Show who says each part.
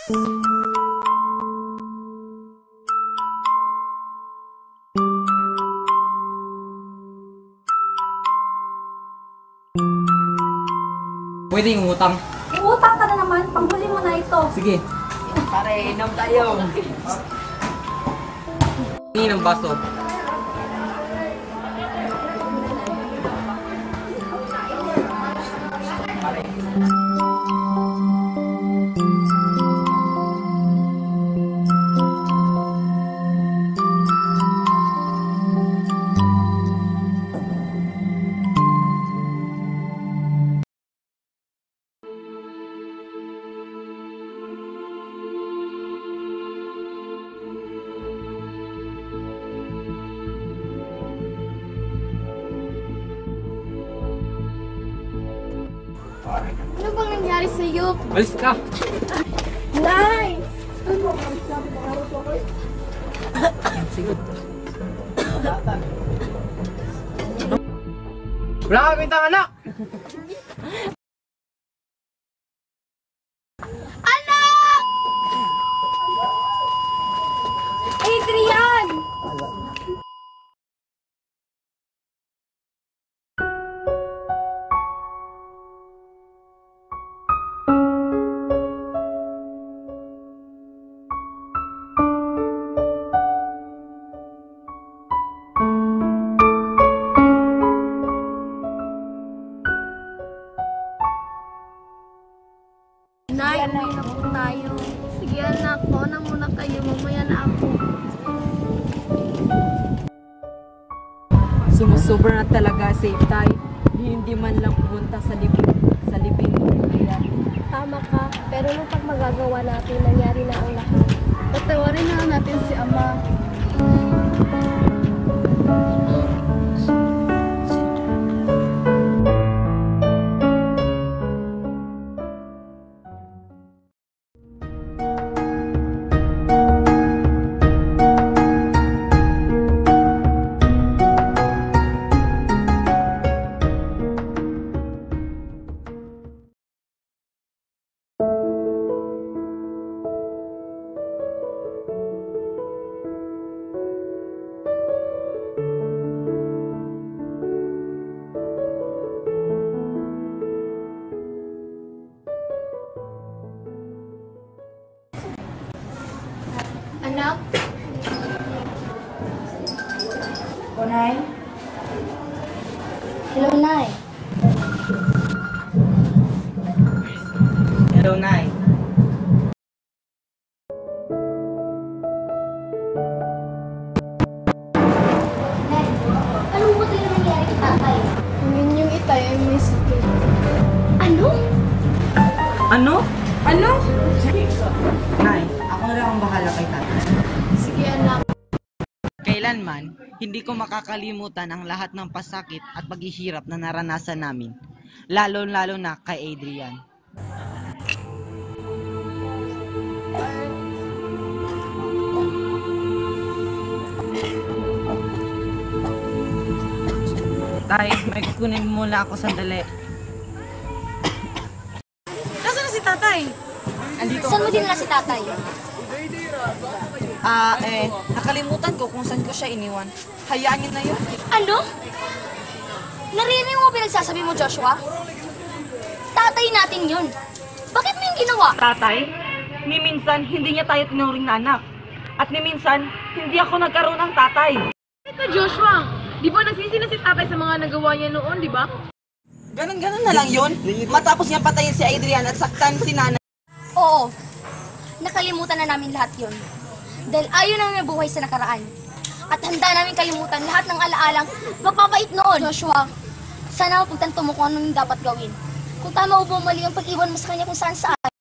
Speaker 1: Pwede yung utang.
Speaker 2: Utang ka na naman. Panghuli mo na ito.
Speaker 1: Sige.
Speaker 3: Pare, inom tayo.
Speaker 1: Tingin ng baso.
Speaker 2: Ano bang nangyari sa'yo?
Speaker 1: Alis ka!
Speaker 2: Nay!
Speaker 1: Wala ka bintang anak!
Speaker 2: Anak! Adrian! Nay, uwi na po tayo. Sige anak, mauna muna kayo. Mamaya na ako.
Speaker 3: Sumusobra na talaga si Tay. Hindi man lang pumunta sa libing niya.
Speaker 2: Tama ka, pero nung pag magagawa natin, nangyari na ang lahat. Patawarin na natin si Ama. Anak?
Speaker 3: O, Nay?
Speaker 2: Hello, Nay.
Speaker 3: Hello, Nay.
Speaker 2: Nay, ano ba talaga nangyari kay Tatay? Yung itay ay may sakit. Ano?
Speaker 3: Ano?
Speaker 2: Ano?
Speaker 3: Nay, ako na lang ang bahala kay Tatay.
Speaker 2: Sige, anak.
Speaker 4: Kailanman, hindi ko makakalimutan ang lahat ng pasakit at paghihirap na naranasan namin, lalo-lalo na kay Adrian.
Speaker 3: Tay, may kukunin muna ako sandali. Nasaan na si Tatay?
Speaker 4: Andito.
Speaker 2: Saan mo dinala si Tatay?
Speaker 3: Nakalimutan ko kung saan ko siya iniwan. Hayaan niyo na yun.
Speaker 2: Ano? Narinig mo pinagsasabi mo, Joshua? Tatay natin yun. Bakit mo yung ginawa?
Speaker 5: Tatay, ni minsan hindi niya tayo tinuring na anak. At ni minsan, hindi ako nagkaroon ng tatay.
Speaker 6: Ito, Joshua, di ba nagsisi na si tatay sa mga nagawa niya noon, di ba?
Speaker 3: Ganon-ganon na lang yun. Matapos niya patayin si Adrian at saktan si nanay.
Speaker 2: Oo. Nakalimutan na namin lahat yun. Dahil ayaw namin buhay sa nakaraan. At handa namin kalimutan lahat ng alaalang magpapait noon. Joshua, sana mapagtanto mo kung anong dapat gawin. Kung tama o bumali ang pag-iwan mo sa kanya kung saan saan.